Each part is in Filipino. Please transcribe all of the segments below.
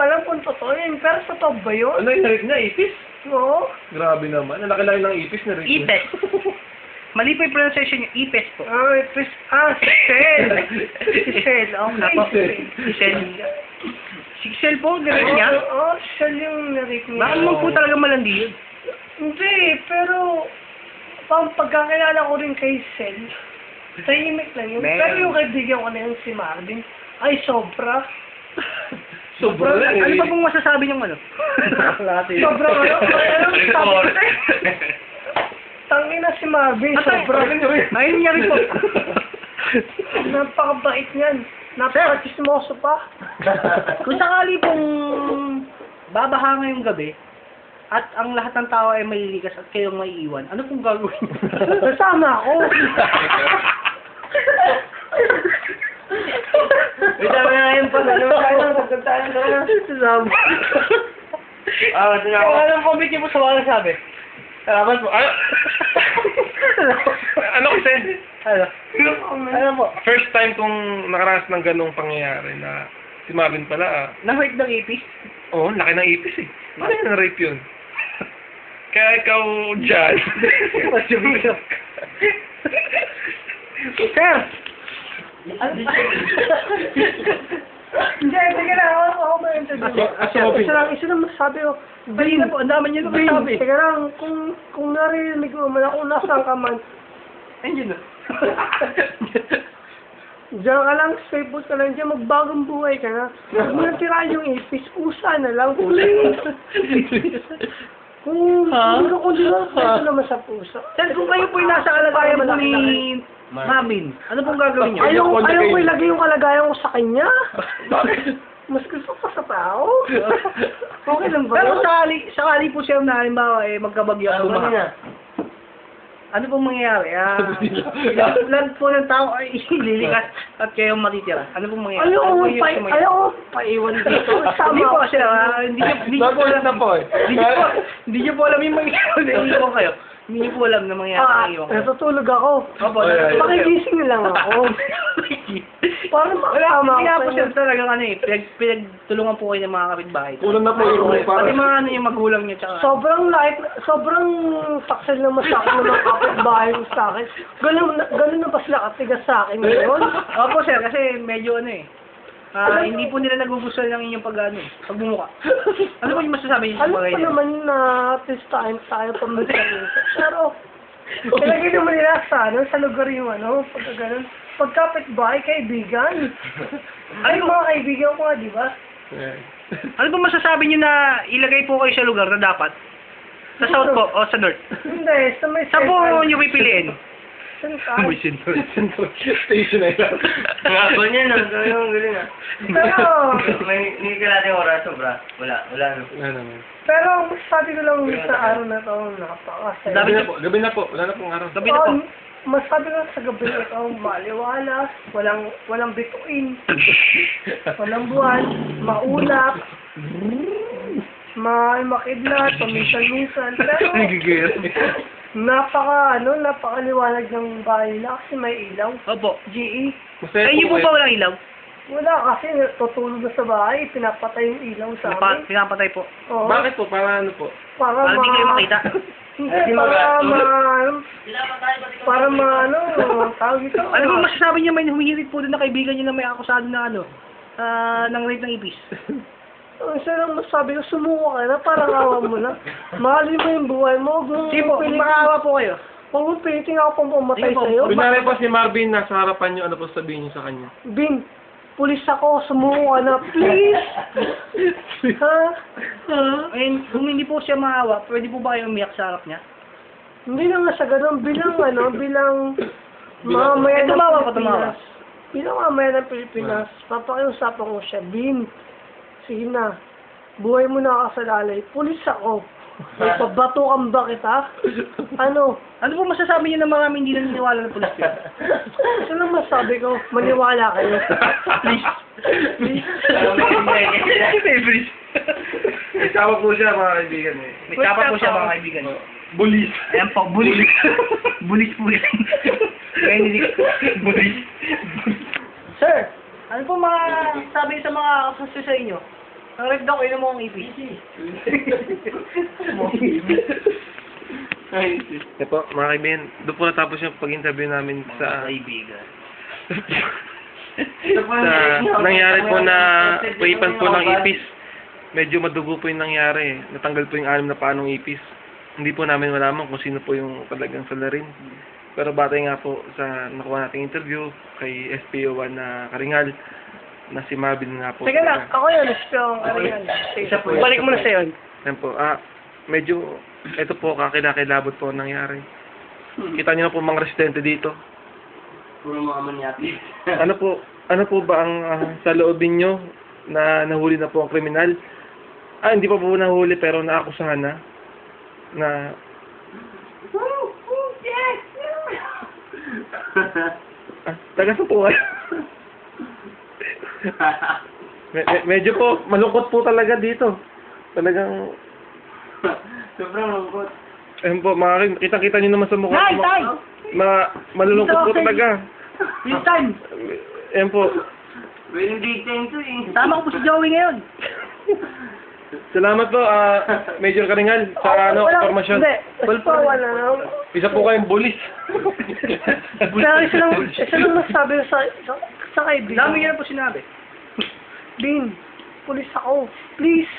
alam kung totoo yun, pero totoo ba yun? Ano yung narit niya? Ipis? Oo. Grabe naman. Ang laki-laki ng ipis na rin. Ipes. Mali po yung pronunciation niyo. Ipes po. Si Shell. Si Shell, okay. Si Shell. Si Shell po, narit niya? Oo, Shell yung narate niya. Baka naman po talaga malandi yun. Hindi, pero pagkakilala ko rin kay Shell, tahimik lang yun. Man. Pero yung kaibigan ko na yun si Marvin, ay sobra. Sobra lang Ano eh. pa pong masasabi niyong ano? Sobra ano? Tangin na si Marvin, sobra. Ayun niya rin po. Napakabait niyan. Napaka-chismoso pa. Kung sakali pong babaha ngayong gabi, at ang lahat ng tao ay malilikas at kayong may iwan, ano pong gagawin niyo? Kasama ako. May dami na ngayon pa. Ano tayo nang pagkantahan na? Kasama. Anong comment niyo po sa mga sabi? Salamat po. Ano kasi? Ano? Ano po? First time kong nakaranas ng ganong pangyayari na si Marvin pala Na-hurt ng ipis? Oo, laki ng ipis eh. Paano yung na-rape yun? Kaya ikaw dyan. Sir! Hindi, sige na. Ako ma-interview. Isa lang masasabi ko. Bali na po, ang dami niyo na Vin, masabi. sige lang. Kung narinig mo man kung nasaan ka man, Ayun na. diyan ka lang, stable ka lang dyan, magbagong buhay ka na. Huwag mo nang tirahan yung ipis, usa na lang, please. Kung hindi mo, pwede naman sa pusa. Sir, kung kayo po yung nasa kalagayan po ni Marvin, ano pong gagawin niyo? Ayaw ko ilagay yung kalagayan ko sa kanya. Mas gusto ko sa tao. Okay lang ba? Pero sakali po siya na halimbawa magkabagyo at bumaha. Ano pong mangyayari? Lahat po ng tao ay ililikas at kayong matitira. Ano pong mangyayari? Ayaw ko paiwan dito. Hindi po kasi, hindi niyo po alam na po eh. Hindi niyo po alam yung mangyayari na iiwan kayo. Hindi niyo po alam na mangyayari na iiwan kayo. Natutulog ako. Opo, Pakigising lang ako. Parang makakama Hindi nga po ako siya sa'yo. talagang ano eh, pinagtulungan po kayo ng mga kapitbahay. Kulang na po yung Pati mga ano yung magulang niyo tsaka. Sobrang taksel naman sa akin ng mga kapitbahay ko sa akin. Ganun na ba sila katigas sa akin ngayon? Opo sir, kasi medyo ano eh. Hindi po nila nagugustuhan ng inyong pagbumuka. Ano po yung masasabi niyo sa Alam bagay ko niyo? naman na this time tayo pamilya. Pero, ilagay naman nila sa lugar yung pagka ganun. Pagkapit-bahay, kaibigan. Ay, mga kaibigan ko nga, di ba? Ano po masasabi niyo na ilagay po kayo sa lugar na dapat? Sa south po o sa north? Hindi, sa may Saan po niyo pipiliin? Central. Station na yun. Nga po niya, no? Yung galing ah. Pero, May hindi ka natin oras, sobra. Wala no. Wala naman. pero masasabi ko lang sa araw na to, napakasaya. Gabi na po. Wala na pong araw. Gabi na po. Masasabi ko sa gabi na ito, maliwalas, walang bituin, walang buwan, maulap, makidlat, paminsan-minsan, pero napakaliwanag ng bahay na kasi may ilaw. Opo. GE. Masaya Ay, yung po kayo. ba walang ilaw? Wala kasi tutulog na sa bahay, pinapatay yung ilaw sa amin. Pinapatay po. Oo. Bakit po? Para ano po? Para Para hindi kayo makita. Hindi, tawag ito. Ano ba masasabi niyo may humihirit po doon na kaibigan niyo na may akusado na ng rape ng ipis? Isa lang masabi ko, sumuko ka na, parang awa mo na. Mahalin mo yung buhay mo. Sige po, makaawa po kayo. Huwag mo piliting ako pang pumatay Sige po. sa'yo. Kunwari po si Marvin nasa harapan niyo, ano po sabihin niyo sa kanya? Bin, pulis ako, sumuko ka na, please! Ha? And kung hindi po siya maawa, pwede po ba kayo umiyak sa harap niya? Hindi lang nga sa ganun, bilang mamaya ng Tumawa pa, Pilipinas. Bilang mamaya ng Pilipinas, papakiusapan ko siya, Bin, sige na, buhay mo na kasalalay, pulis ako. May pabatukan ba kita? Ano? Ano po masasabi niyo na marami hindi naniniwala ng pulis yun? Ito lang masabi ko, maniwala kayo. Please. Please. Please. May tawag po siya mga kaibigan eh. May kapat po siya mga kaibigan. Bulis. Ayan po, bulis. Bulis po yan. Kaya hindi. Bulis. Sir, Ano po mga sabi sa mga kasasto sa inyo? Ang red daw, inom mo ang ipis. Ito po, mga kaibigan, doon po natapos yung pag-interview namin sa Kaibigan. sa nangyari po na paipan po ng ipis. Medyo madugo po yung nangyari. Natanggal po yung 6 na paanong ipis. Hindi po namin malaman kung sino po yung talagang salarin. Pero batay nga po sa nakuha nating interview kay SPO1 na Karingal na si Marvin nga po. Sige lang, ako yun, Espiyong Ariel. Balik mo na sa yun. Yan po. Medyo, ito po, kakilakilabot po ang nangyari. Kita niyo na po mga residente dito. Puro mga manyati. Ano po ba ang sa loobin nyo na nahuli na po ang kriminal? Hindi pa po nahuli pero naakusahan na. Taga sa po kayo. Medyo po, malungkot po talaga dito. Talagang, Sobrang lungkot. ayun po, kitang-kita nyo naman sa mukha. Tay, tay! Malulungkot po talaga. This time! Ayun po. Pwedeng big time to eh. Tama ko po si Joey ngayon. Salamat po, Major Karingal, sa informasyon. Hindi, wala na. Isa po kayong bulis. Pero isa lang nasabi sa kaibigan. Dami niya na po sinabi. Bin, pulis ako. Please,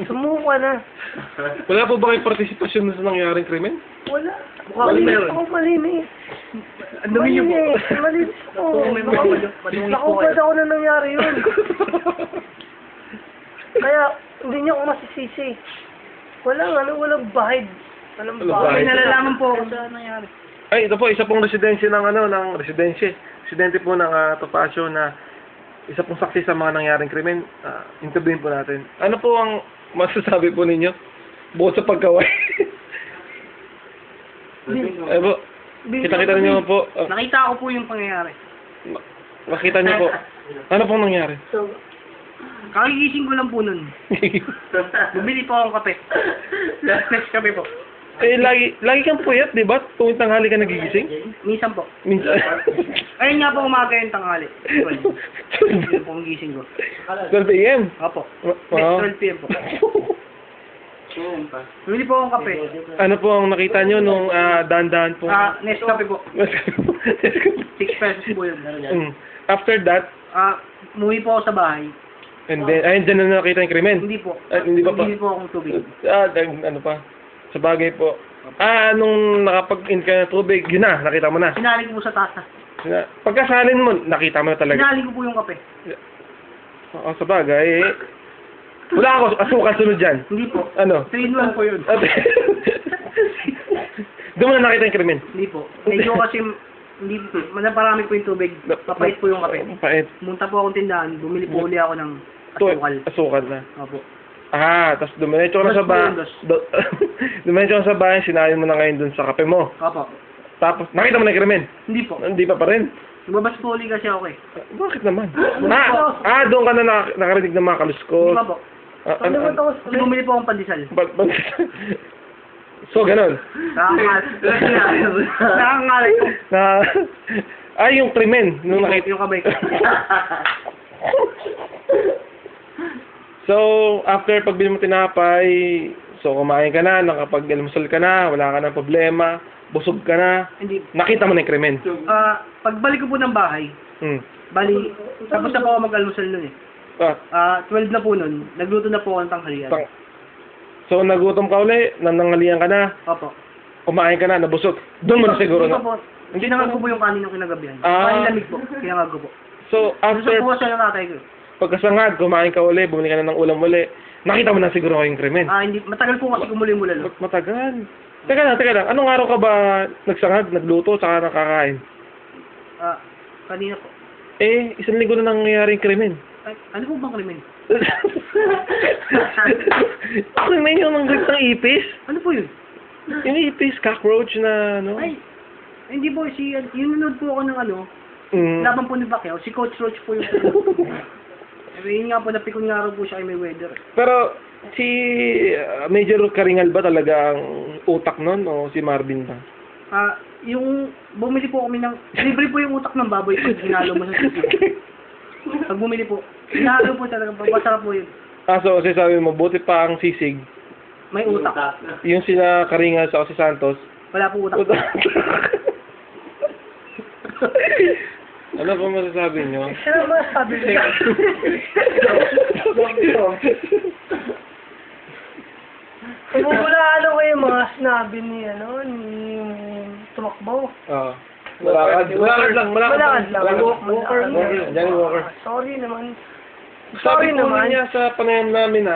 sumuko na. Wala po ba kayong partisipasyon sa nangyaring krimen? Wala. Mukhang Malinis meron. ako, malinis. Ang dumi niyo po. Malinis ako. Kung may mga madungis po Nakupad kayo. ako na nangyari yun. Kaya, hindi niyo ako masisisi. Walang bahid. Walang Walang bahid. May bahid. nalalaman po ako sa nangyari. Ay, ito po, isa pong residensya ng residente po ng Topacio na isa pong saksi sa mga nangyaring krimen. Interviewin po natin. Ano po ang masasabi po ninyo? Bukod sa pagkaway. Ay po, kita-kita ninyo po. Nakita ko po yung pangyayari. Makita niyo po. Ano pong nangyari? So, Kakigising ko lang po nun. Bumili po akong kape. Next kape po. lagi kang puyat, di ba? Tuwing tanghali ka nagigising? Minsan po. Minsan. Ayun nga po umaga yung tanghali. 12. Yun po ang gising ko. 12 a.m. Opo. Wow. 12 p.m. po. Ngayon pa. Bumili po akong kape. Ano po ang nakita nyo nung dahan-dahan po? Next kape po. 6 pesos po yun. After that, Umuwi po ako sa bahay. and then, ayun, dyan na nakita yung krimen. Hindi po. Hindi pa pa. Hindi po akong tubig. Ano pa? Sa bagay po. Nung nakapag-in ka ng tubig, yun na, nakita mo na. Sinali ko po sa tasa. Pagkasalin mo, nakita mo na talaga. Sinali ko po yung kape. Sa bagay, wala ako, asukal sunod dyan. Hindi po. Ano? 3-1 po yun. Doon mo na nakita yung krimen. Hindi po. Medyo kasi hindi parami po yung tubig. Papait po yung kape. Pait. Munta po akong tindahan. Bumili po uli ako ng asukal. Asukal na. Opo. Tapos dumiretso ka na sa bahay. Dumiretso ka sa bahay, sinayin mo na ngayon dun sa kape mo. Opo. Tapos, nakita mo na yung krimen. Hindi po. Hindi pa rin. Lumabas po uli kasi ako eh. Bakit naman? Doon ka na nakarinig ng mga kaluskos. Hindi pa po. Kasi bumili po akong pandesal. So, ganun. Nakangalit ko. Yung krimen. Nung nakita. Yung kamay ko. So, after pagbili mo tinapay, so kumain ka na, nakapag-almusal ka na, wala ka na problema, busog ka na, Hindi. nakita mo na yung krimen. Pagbalik ko po ng bahay, bali, tapos na po ako mag-almusal nun eh. 12 na po nun, nagluto na po ako ng tanghalian. So, nagutom ka uli, nanangalian ka na, Opo. kumain ka na, nabusog. Doon mo na siguro Hindi na. pa po. Sinangag ko po yung kanin ng kinagabihan. Kanin lamig po. Sinangag ko po. So, Gusto after po siya ng tatay ko. pagkasangad, kumain ka uli, bumili ka na ng ulam uli, nakita mo na siguro yung krimen. Hindi. Matagal po kasi kumuli-mula. Matagal. Teka lang. Anong araw ka ba nagsangag, nagluto, saka nakakain? Kanina po. 1 linggo na nangyayari yung krimen. Ano po bang krimen? Krimen yung ng ipis? Ano po yun? Yung ipis, cockroach na, ano? Hindi po. Yununod po ako ng laban po ni Pacquiao. Si Coach Roach po yung yun nga po, napikon nga raw po siya kay Mayweather. Pero, si Major Karingal ba talaga ang utak nun o si Marvin ba? Yung bumili po kami ng libre po yung utak ng baboy pag hinalo mo sa sisig. Pag bumili po, hinalo po talaga, masarap po yun. Kaso kasi sabi mo, buti pa ang sisig. May utak. Yung sila Karinga sa si Santos. Wala po utak. Ano po masasabi nyo? Sino ba sabi niya? Ibubulaan ko yung mga sinabi ni, Tumakbo. Oo. Malakad lang. Malakad lang. Walker. Johnny Walker. Sorry naman. Sabi Sorry po naman. niya sa panayam namin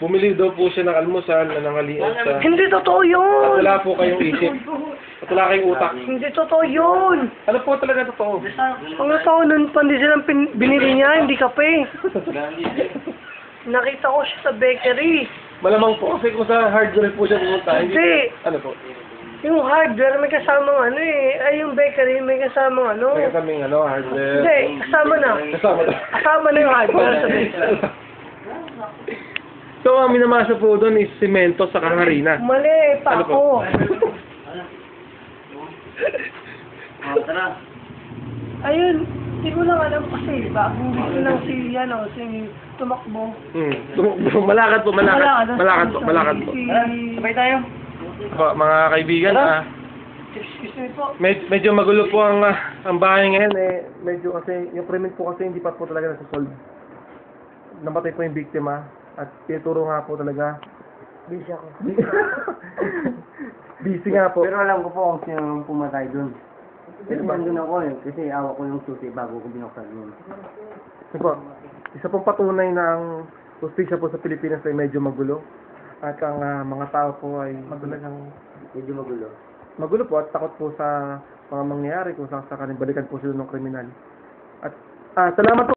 bumili daw po siya ng almusal na nangalian sa... Hindi totoo At yun! wala po kayong isip. At wala kayong utak. Hindi totoo yun! Ano po talaga totoo? Ang totoo nun, pandi silang binili niya, hindi kape. Nakita ko siya sa bakery. Malamang po kasi kung sa hardware po siya pumunta. Hindi. Ano po? Yung hardware may kasamang ay yung bakery may kasamang May kaming hardware. Hindi, kasama na. Kasama na. Kasama na yung hardware sa bakery. So, ang minamasa po doon is simento sa harina. Mali, pa Ano po? ako. Tara. Ayun, hindi ko lang alam kasi bagong dito lang si Tumakbo. Malakad po. Si... Sabay tayo. Po, mga kaibigan, Excuse me po. medyo magulo po ang bahay ngayon medyo kasi yung krimen po kasi hindi pa po talaga nasa-solve. Namatay po yung biktima at tinuturo nga po talaga. Busy ako. Busy nga po. Pero alam ko po kung sino pumatay dun. Pero nandun ako kasi awa ko yung susi bago ko binuksan yun. Ito po, isa pong patunay na ang justisya po sa Pilipinas ay medyo magulo. At ang mga tao po ay talagang Medyo magulo. magulo po at takot po sa mga mangyayari kung saan balikan po sila ng kriminal. At salamat po.